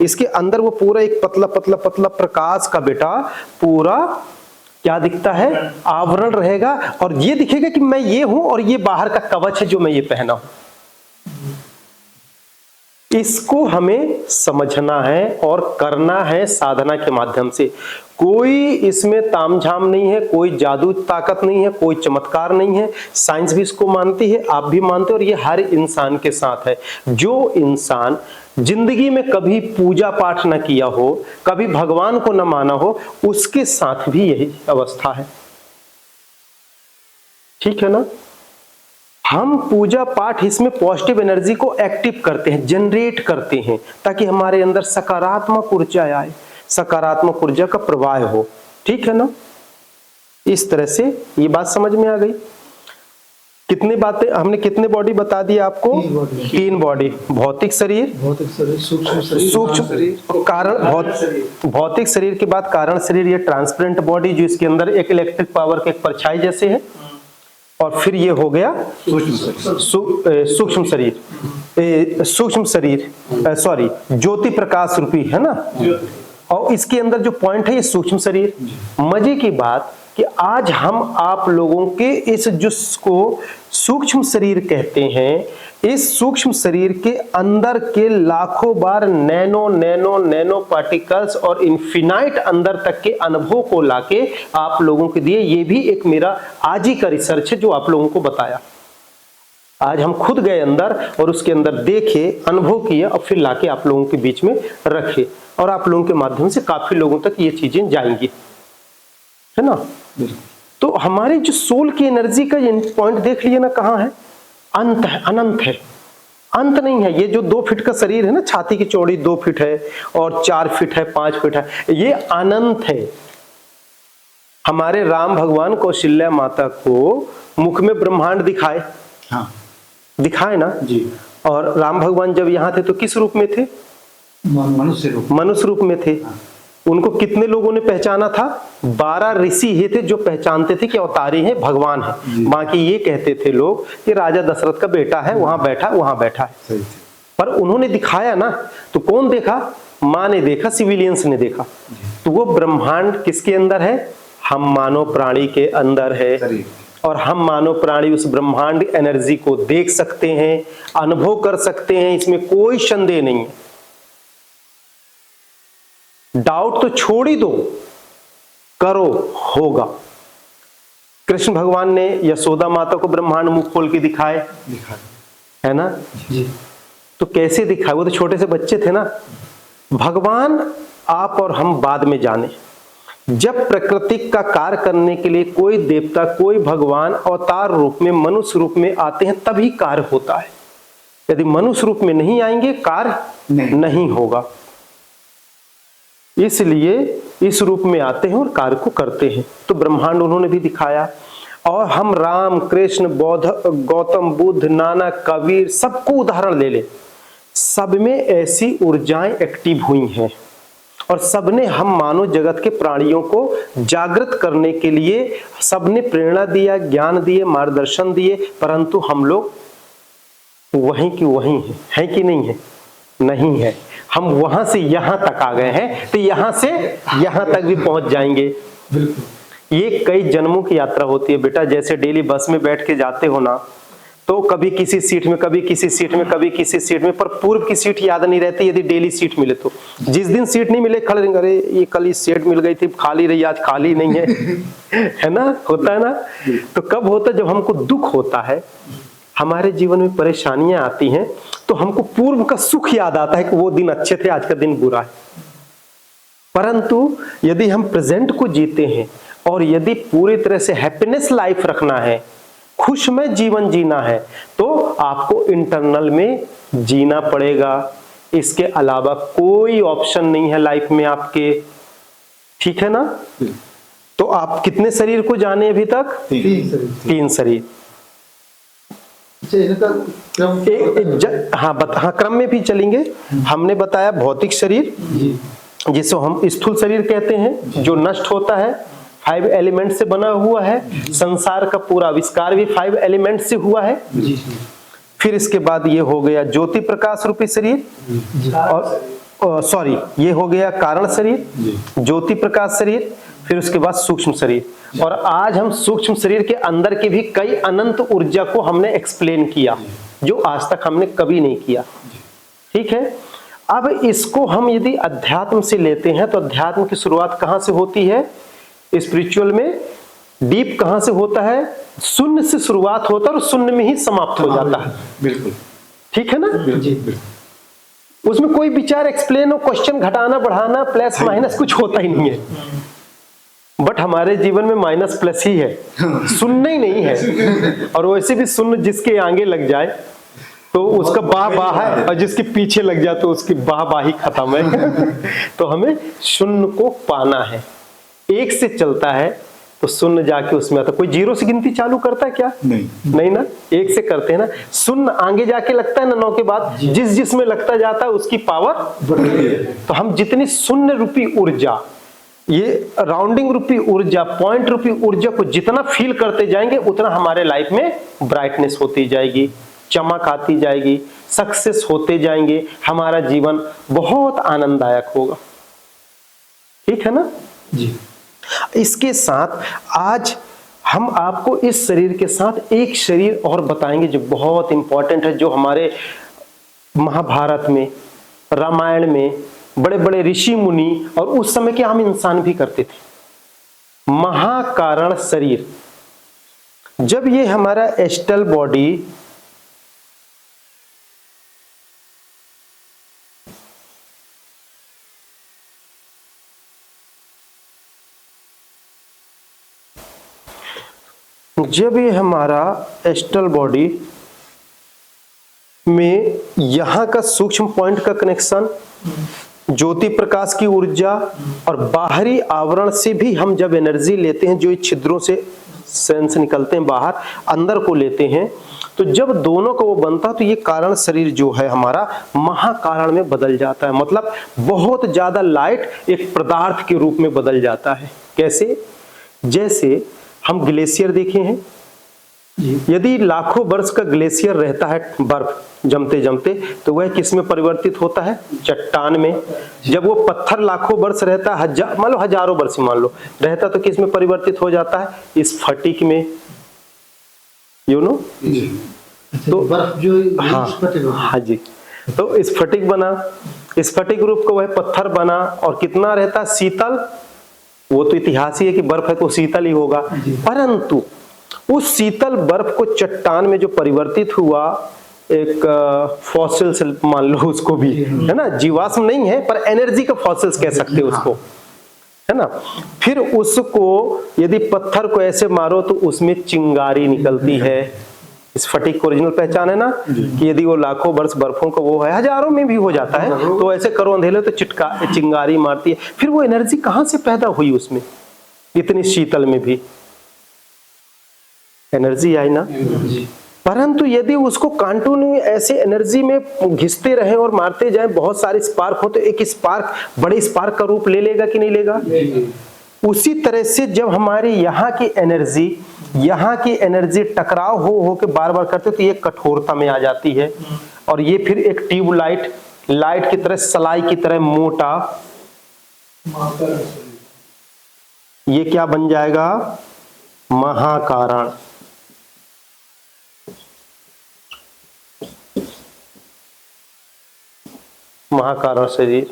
इसके अंदर वो पूरा एक पतला पतला पतला प्रकाश का बेटा पूरा क्या दिखता है, आवरण रहेगा, और ये दिखेगा कि मैं ये हूं और ये बाहर का कवच है जो मैं ये पहना हूं। इसको हमें समझना है और करना है साधना के माध्यम से। कोई इसमें तामझाम नहीं है, कोई जादू ताकत नहीं है, कोई चमत्कार नहीं है। साइंस भी इसको मानती है, आप भी मानते हो, और ये हर इंसान के साथ है। जो इंसान जिंदगी में कभी पूजा पाठ न किया हो, कभी भगवान को न माना हो, उसके साथ भी यही अवस्था है। ठीक है ना? हम पूजा पाठ इसमें पॉजिटिव एनर्जी को एक्टिव करते हैं, जनरेट करते हैं, ताकि हमारे अंदर सकारात्मक ऊर्जा आए, सकारात्मक ऊर्जा का प्रवाह हो। ठीक है ना? इस तरह से ये बात समझ में आ गई। कितनी बातें हमने, कितने बॉडी बता दिए आपको? 3 बॉडी। भौतिक शरीर, सूक्ष्म कारण, भौतिक शरीर के बाद कारण शरीर, ये ट्रांसपेरेंट बॉडी जो इसके अंदर एक इलेक्ट्रिक पावर के एक परछाई जैसे है, और फिर ये हो गया सूक्ष्म शरीर, सॉरी ज्योति प्रकाश रूपी, है ना? और इसके अंदर जो पॉइंट है ये सूक्ष्म शरीर। मजे की बात कि आज हम आप लोगों के इस जिसको सूक्ष्म शरीर कहते हैं, इस सूक्ष्म शरीर के अंदर के लाखों बार नैनो नैनो नैनो पार्टिकल्स और इन्फिनाइट अंदर तक के अनुभव को लाके आप लोगों के दिए। ये भी एक मेरा आज ही का रिसर्च है जो आप लोगों को बताया। आज हम खुद गए अंदर और उसके अंदर देखे, अनुभव किए, और फिर लाके आप लोगों के बीच में रखे, और आप लोगों के माध्यम से काफी लोगों तक ये चीजें जाएंगी, है ना? तो हमारी जो सोल की एनर्जी का पॉइंट देख लिए ना, कहाँ है? अंत है, अनंत है, अंत नहीं है। ये जो 2 फीट का शरीर है ना, छाती की चौड़ी 2 फीट है और 4 फीट है, 5 फीट है, ये अनंत है। हमारे राम भगवान कौशल्या माता को मुख में ब्रह्मांड दिखाए, हाँ दिखाए ना जी। और राम भगवान जब यहाँ थे तो किस रूप में थे? मनुष्य रूप में थे। हाँ। उनको कितने लोगों ने पहचाना था? 12 ऋषि ही थे जो पहचानते थे कि अवतारी हैं, भगवान है। बाकी ये कहते थे लोग कि राजा दशरथ का बेटा है, वहां बैठा है। पर उन्होंने दिखाया ना, तो कौन देखा? माँ ने देखा, सिविलियंस ने देखा। तो वो ब्रह्मांड किसके अंदर है? हम मानव प्राणी के अंदर है, और हम मानव प्राणी उस ब्रह्मांड एनर्जी को देख सकते हैं, अनुभव कर सकते हैं, इसमें कोई संदेह नहीं है। डाउट तो छोड़ ही दो, करो, होगा। कृष्ण भगवान ने यशोदा माता को ब्रह्मांड मुंह खोल के दिखाए, है ना जी। तो कैसे दिखाए? वो तो छोटे से बच्चे थे ना। भगवान आप और हम बाद में जाने, जब प्रकृति का कार्य करने के लिए कोई देवता, कोई भगवान अवतार रूप में, मनुष्य रूप में आते हैं, तभी कार्य होता है। यदि मनुष्य रूप में नहीं आएंगे, कार्य नहीं होगा। इसलिए इस रूप में आते हैं और कार्य को करते हैं। तो ब्रह्मांड उन्होंने भी दिखाया। और हम राम, कृष्ण, बौद्ध, गौतम बुद्ध, नानक, कबीर, सबको उदाहरण ले ले, सब में ऐसी ऊर्जाएं एक्टिव हुई हैं, और सबने हम मानव जगत के प्राणियों को जागृत करने के लिए सबने प्रेरणा दिया, ज्ञान दिए, मार्गदर्शन दिए, परंतु हम लोग वहीं की वहीं है कि नहीं है? नहीं है। हम वहां से यहां तक आ गए हैं, तो यहां से यहां तक भी पहुंच जाएंगे। ये कई जन्मों की यात्रा होती है बेटा। जैसे डेली बस में बैठ के जाते हो ना, तो कभी किसी सीट में, कभी किसी सीट में, कभी किसी सीट में, पर पूर्व की सीट याद नहीं रहती। यदि डेली सीट मिले तो जिस दिन सीट नहीं मिले खड़े रहेंगे, अरे ये कल इस सीट मिल गई थी, खाली रही, आज खाली नहीं है। है ना? होता है ना? तो कब होता है? जब हमको दुख होता है, हमारे जीवन में परेशानियां आती हैं, तो हमको पूर्व का सुख याद आता है कि वो दिन अच्छे थे, आज का दिन बुरा है। परंतु यदि हम प्रेजेंट को जीते हैं, और यदि पूरी तरह से हैप्पीनेस लाइफ रखना है, खुशमय जीवन जीना है, तो आपको इंटरनल में जीना पड़ेगा। इसके अलावा कोई ऑप्शन नहीं है लाइफ में आपके। ठीक है ना? तो आप कितने शरीर को जाने अभी तक? 3 शरीर। हाँ, क्रम में भी चलेंगे। हमने बताया भौतिक शरीर, जिसे हम स्थूल शरीर कहते हैं, जो नष्ट होता है, 5 एलिमेंट से बना हुआ है। संसार का पूरा आविष्कार भी 5 एलिमेंट से हुआ है। फिर इसके बाद ये हो गया ज्योति प्रकाश रूपी शरीर, और सॉरी, ये हो गया कारण शरीर, ज्योति प्रकाश शरीर, फिर उसके बाद सूक्ष्म शरीर। और आज हम सूक्ष्म शरीर के अंदर के भी कई अनंत ऊर्जा को हमने एक्सप्लेन किया, जो आज तक हमने कभी नहीं किया। ठीक है, अब इसको हम यदि अध्यात्म से लेते हैं तो अध्यात्म की शुरुआत कहां से होती है? स्पिरिचुअल में डीप कहां से होता है? शून्य से शुरुआत होता है और शून्य में ही समाप्त हो जाता है। बिल्कुल ठीक है ना? उसमें कोई विचार एक्सप्लेन और क्वेश्चन घटाना बढ़ाना प्लस माइनस कुछ होता ही नहीं है। बट हमारे जीवन में माइनस प्लस ही है, शून्य ही नहीं है। और वैसे भी शून्य जिसके आगे लग जाए तो उसका बाह बाह है, और जिसके पीछे लग जाए तो उसकी बाह बाह ही खत्म है। तो हमें शून्य को पाना है। एक से चलता है तो शून्य जाके उसमें आता। कोई जीरो से गिनती चालू करता है क्या? नहीं ना, एक से करते हैं ना। शून्य आगे जाके लगता है ना, 9 के बाद जिस जिसमें लगता जाता है उसकी पावर बढ़ती है। तो हम जितनी शून्य रूपी ऊर्जा, ये राउंडिंग रूपी ऊर्जा, पॉइंट रूपी ऊर्जा को जितना फील करते जाएंगे उतना हमारे लाइफ में ब्राइटनेस होती जाएगी, चमक आती जाएगी, सक्सेस होते जाएंगे, हमारा जीवन बहुत आनंददायक होगा। ठीक है ना जी। इसके साथ आज हम आपको इस शरीर के साथ एक शरीर और बताएंगे जो बहुत इंपॉर्टेंट है, जो हमारे महाभारत में, रामायण में बड़े बड़े ऋषि मुनि और उस समय के आम इंसान भी करते थे। महाकारण शरीर। जब ये हमारा एस्ट्रल बॉडी एस्ट्रल बॉडी में यहां का सूक्ष्म पॉइंट का कनेक्शन, ज्योति प्रकाश की ऊर्जा और बाहरी आवरण से भी हम जब एनर्जी लेते हैं, जो छिद्रों से सेंस निकलते हैं बाहर, अंदर को लेते हैं, तो जब दोनों का वो बनता तो ये कारण शरीर जो है हमारा महाकारण में बदल जाता है। मतलब बहुत ज्यादा लाइट एक पदार्थ के रूप में बदल जाता है। कैसे? जैसे हम ग्लेशियर देखे हैं, यदि लाखों वर्ष का ग्लेशियर रहता है, बर्फ जमते जमते, तो वह किस में परिवर्तित होता है? चट्टान में। जब वो पत्थर लाखों वर्ष रहता है, मान लो हजारों वर्ष मान लो रहता, तो किस में परिवर्तित हो जाता है? स्फटिक में। यू नो, तो बर्फ जो हाँ जी, तो स्फटिक बना, स्फटिक रूप को वह पत्थर बना, और कितना रहता? शीतल। वो तो इतिहास ही है कि बर्फ है तो शीतल ही होगा, परंतु उस शीतल बर्फ को चट्टान में जो परिवर्तित हुआ, एक फॉसिल्स मान लो उसको भी, है ना, जीवाश्म नहीं है पर एनर्जी का फॉसिल्स कह सकते हैं उसको, है ना। फिर उसको यदि पत्थर को ऐसे मारो तो उसमें चिंगारी निकलती है। स्फटिक ओरिजिनल पहचान है ना, कि यदि वो लाखों वर्ष बर्फों का वो है, हजारों में भी हो जाता है, तो ऐसे करो अंधेले तो चिंगारी मारती है। फिर वो एनर्जी कहां से पैदा हुई? उसमें इतनी शीतल में भी एनर्जी आई ना। परंतु यदि उसको कंटिन्यू ऐसे एनर्जी में घिसते रहे और मारते जाए, बहुत सारे स्पार्क हो, तो एक स्पार्क बड़े स्पार्क का रूप ले लेगा कि नहीं लेगा? उसी तरह से जब हमारी यहाँ की एनर्जी टकराव हो के बार बार करते, तो ये कठोरता में आ जाती है, और ये फिर एक ट्यूब लाइट की तरह, सलाई की तरह मोटा, ये क्या बन जाएगा? महाकारण। महाकारण शरीर,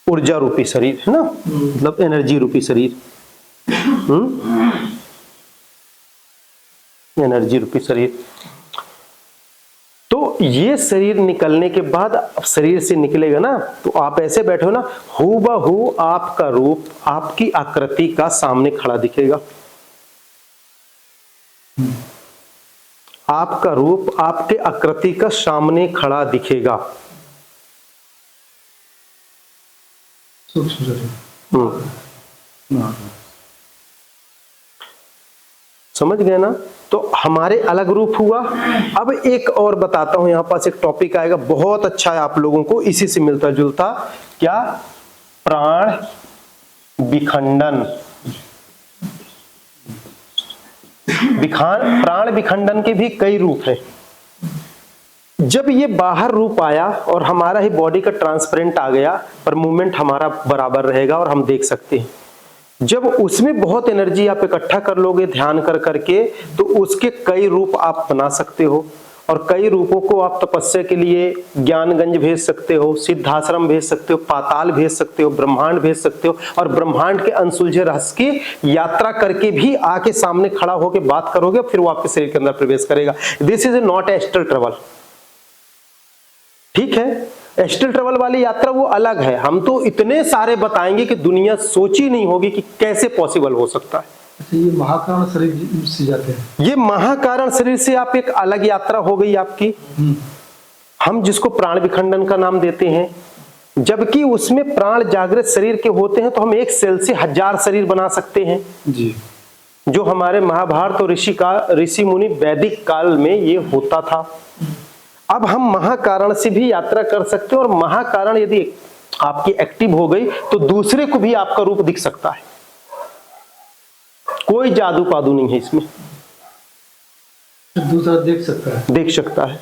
ऊर्जा रूपी शरीर है ना, मतलब एनर्जी रूपी शरीर। एनर्जी रूपी शरीर। तो ये शरीर निकलने के बाद, शरीर से निकलेगा ना, तो आप ऐसे बैठो ना, हूबहू आपका रूप, आपकी आकृति का सामने खड़ा दिखेगा। आपका रूप आपके आकृति का सामने खड़ा दिखेगा। समझ गए ना? तो हमारे अलग रूप हुआ। अब एक और बताता हूं, यहां पास एक टॉपिक आएगा बहुत अच्छा है आप लोगों को, इसी से मिलता जुलता। क्या? प्राण विखंडन। प्राण विखंडन के भी कई रूप हैं। जब ये बाहर रूप आया और हमारा ही बॉडी का ट्रांसपेरेंट आ गया, पर मूवमेंट हमारा बराबर रहेगा और हम देख सकते हैं। जब उसमें बहुत एनर्जी आप इकट्ठा कर लोगे ध्यान कर करके, तो उसके कई रूप आप बना सकते हो, और कई रूपों को आप तपस्या के लिए ज्ञानगंज भेज सकते हो, सिद्धाश्रम भेज सकते हो, पाताल भेज सकते हो, ब्रह्मांड भेज सकते हो, और ब्रह्मांड के अनसुलझे रहस्य की यात्रा करके भी आके सामने खड़ा होकर बात करोगे, फिर वो आपके शरीर के अंदर प्रवेश करेगा। This is not astral travel, ठीक है। एस्ट्रल ट्रेवल वाली यात्रा वो अलग है। हम तो इतने सारे बताएंगे कि दुनिया सोची नहीं होगी कि कैसे पॉसिबल हो सकता है। ये महाकारण शरीर से जाते हैं, ये महाकारण शरीर से आप एक अलग यात्रा हो गई आपकी। हम जिसको प्राण विखंडन का नाम देते हैं, जबकि उसमें प्राण जागृत शरीर के होते हैं, तो हम एक सेल से 1000 शरीर बना सकते हैं जी। जो हमारे महाभारत और ऋषि मुनि वैदिक काल में ये होता था। अब हम महाकारण से भी यात्रा कर सकते हैं, और महाकारण यदि आपकी एक्टिव हो गई तो दूसरे को भी आपका रूप दिख सकता है। कोई जादू पादू नहीं है इसमें, दूसरा देख सकता है, देख सकता है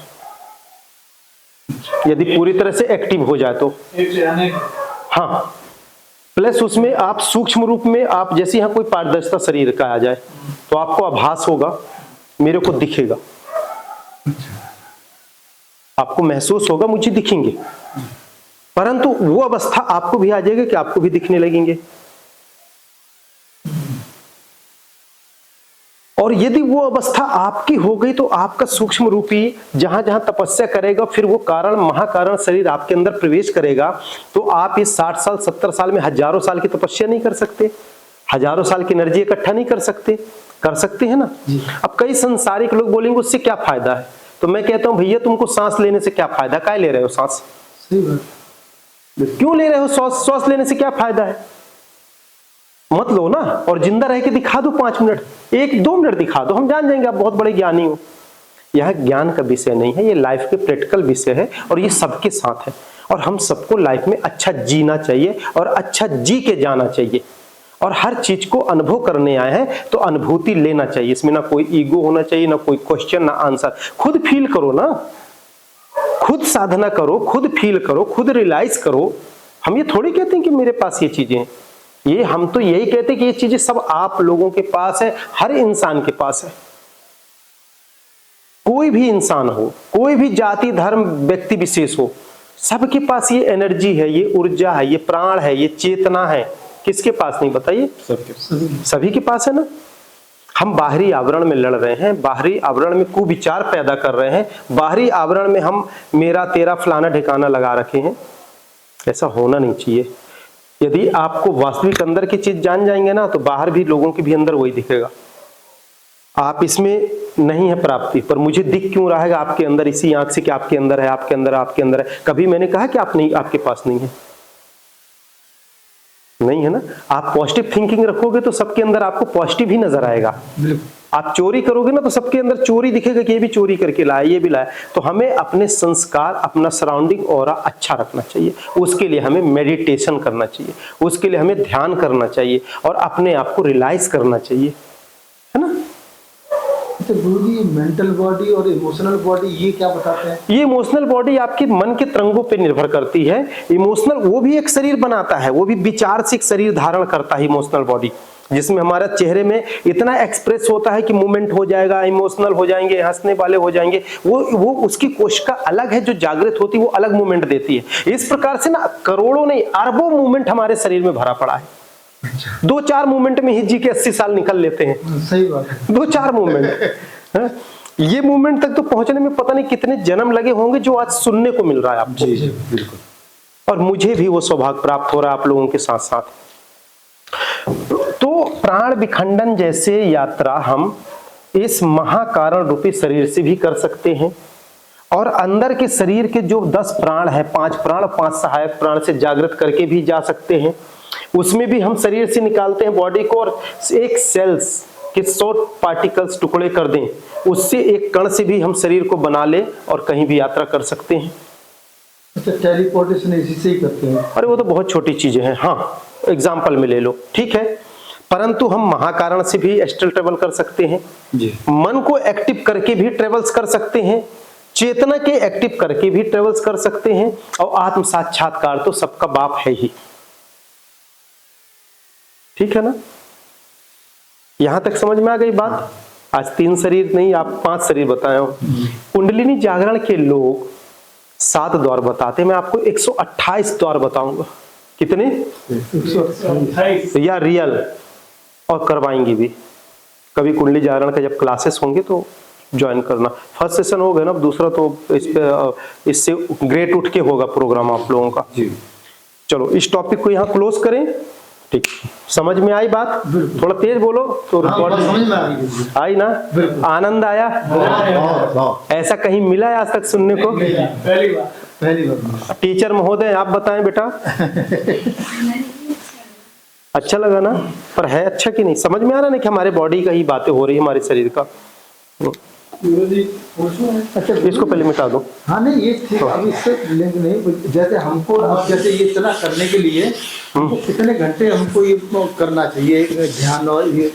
यदि पूरी तरह से एक्टिव हो जाए तो। हाँ, प्लस उसमें आप सूक्ष्म रूप में, आप जैसे यहाँ कोई पारदर्शिता शरीर का आ जाए तो आपको आभास होगा, मेरे को दिखेगा, आपको महसूस होगा मुझे दिखेंगे, परंतु वो अवस्था आपको भी आ जाएगी कि आपको भी दिखने लगेंगे। और यदि वो अवस्था आपकी हो गई तो आपका सूक्ष्म रूपी जहां जहां तपस्या करेगा, फिर वो कारण महाकारण शरीर आपके अंदर प्रवेश करेगा, तो आप इस 60 साल 70 साल में हजारों साल की तपस्या नहीं कर सकते, हजारों साल की एनर्जी इकट्ठा नहीं कर सकते? कर सकते हैं ना। अब कई संसारिक लोग बोलेंगे उससे क्या फायदा है, तो मैं कहता हूं भैया तुमको सांस लेने से क्या फायदा, काय ले रहे हो सांस? सही बात, क्यों ले रहे हो श्वास लेने से क्या फायदा है? मत लो ना, और जिंदा रह के दिखा दो 5 मिनट, 1-2 मिनट दिखा दो, हम जान जाएंगे आप बहुत बड़े ज्ञानी हो। यह ज्ञान का विषय नहीं है, ये लाइफ के प्रैक्टिकल विषय है, और ये सबके साथ है। और हम सबको लाइफ में अच्छा जीना चाहिए और अच्छा जी के जाना चाहिए, और हर चीज को अनुभव करने आए हैं तो अनुभूति लेना चाहिए। इसमें ना कोई ईगो होना चाहिए, ना कोई क्वेश्चन, ना आंसर। खुद फील करो ना, खुद साधना करो, खुद फील करो, खुद रियलाइज करो। हम ये थोड़ी कहते हैं कि मेरे पास ये चीजें हैं, ये हम तो यही कहते हैं कि ये चीजें सब आप लोगों के पास है, हर इंसान के पास है। कोई भी इंसान हो, कोई भी जाति धर्म व्यक्ति विशेष हो, सबके पास ये एनर्जी है, ये ऊर्जा है, ये प्राण है, ये चेतना है। किसके पास नहीं बताइए? सभी के पास है ना। हम बाहरी आवरण में लड़ रहे हैं, बाहरी आवरण में कुविचार पैदा कर रहे हैं, बाहरी आवरण में हम मेरा तेरा फलाना ठिकाना लगा रखे हैं। ऐसा होना नहीं चाहिए। यदि आपको वास्तविक अंदर की चीज जान जाएंगे ना, तो बाहर भी लोगों के भी अंदर वही दिखेगा। आप इसमें नहीं है प्राप्ति, पर मुझे दिख क्यों रहा है आपके अंदर, इसी आंख से कि आपके अंदर है, आपके अंदर, आपके अंदर है। कभी मैंने कहा कि आप नहीं, आपके पास नहीं है, नहीं है ना। आप पॉजिटिव थिंकिंग रखोगे तो सबके अंदर आपको पॉजिटिव ही नजर आएगा। आप चोरी करोगे ना तो सबके अंदर चोरी दिखेगा कि ये भी चोरी करके लाया, ये भी लाया। तो हमें अपने संस्कार, अपना सराउंडिंग ऑरा अच्छा रखना चाहिए। उसके लिए हमें मेडिटेशन करना चाहिए, उसके लिए हमें ध्यान करना चाहिए, और अपने आप को रियलाइज करना चाहिए, है ना। तो गुरुजी, मेंटल बॉडी और इमोशनल बॉडी ये क्या बताते हैं? ये इमोशनल बॉडी आपके मन के तरंगों पे निर्भर करती है। इमोशनल वो भी एक शरीर बनाता है, वो भी विचार से एक शरीर धारण करता है इमोशनल बॉडी, जिसमें हमारा चेहरे में इतना एक्सप्रेस होता है कि मूवमेंट हो जाएगा, इमोशनल हो जाएंगे, हंसने वाले हो जाएंगे। वो उसकी कोशिका अलग है, जो जागृत होती है वो अलग मूवमेंट देती है। इस प्रकार से ना करोड़ों नहीं अरबों मूवमेंट हमारे शरीर में भरा पड़ा है। 2-4 मूवमेंट में ही जी के 80 साल निकल लेते हैं। सही बात है, 2-4 मूवमेंट। ये मूवमेंट तक तो पहुंचने में पता नहीं कितने जन्म लगे होंगे, जो आज सुनने को मिल रहा है आपको। जी बिल्कुल। और मुझे भी वो सौभाग्य प्राप्त हो रहा है आप लोगों के साथ साथ। तो प्राण विखंडन जैसे यात्रा हम इस महाकारण रूपी शरीर से भी कर सकते हैं, और अंदर के शरीर के जो 10 प्राण है, 5 प्राण, 5 सहायक प्राण से जागृत करके भी जा सकते हैं। उसमें भी हम शरीर से निकालते हैं बॉडी को, और एक सेल्स के 100 पार्टिकल्स टुकड़े कर दें, उससे एक कण से भी हम शरीर को बना ले और कहीं भी यात्रा कर सकते हैं। अच्छा, टेलीपोर्टेशन इसी से ही करते हैं? अरे वो तो बहुत छोटी चीजें हैं, हाँ एग्जाम्पल में ले लो, ठीक है। परंतु हम महाकारण से भी एस्ट्रल ट्रेवल कर सकते हैं जी। मन को एक्टिव करके भी ट्रेवल्स कर सकते हैं, चेतना के एक्टिव करके भी ट्रेवल्स कर सकते हैं, और आत्म साक्षात्कार तो सबका बाप है ही। ठीक है ना, यहां तक समझ में आ गई बात। आज 3 शरीर नहीं, आप 5 शरीर बताए हो। कुंडलिनी जागरण के लोग 7 द्वार बताते, मैं आपको 128 द्वार बताऊंगा। कितने? 128 या रियल, और करवाएंगे भी। कभी कुंडली जागरण का जब क्लासेस होंगे तो ज्वाइन करना। फर्स्ट सेशन हो गया ना, अब दूसरा तो इस पे इससे ग्रेट उठ के होगा प्रोग्राम आप लोगों का। चलो इस टॉपिक को यहाँ क्लोज करें। ठीक, समझ में आई बात? थोड़ा तेज बोलो तो रिकॉर्ड समझ में आ रही है। आई ना? आनंद आया? ऐसा कहीं मिला है आज तक सुनने को? पहली बार। टीचर महोदय आप बताएं बेटा। अच्छा लगा ना? पर है अच्छा कि नहीं? समझ में आ रहा ना कि हमारे बॉडी का ही बातें हो रही है, हमारे शरीर का। अच्छा, इसको पहले मिटा दो। हाँ नहीं ये ठीक, अब इससे लिंक नहीं। जैसे हमको अब जैसे ये इतना करने के लिए हमको कितने घंटे हमको ये करना चाहिए ध्यान और ये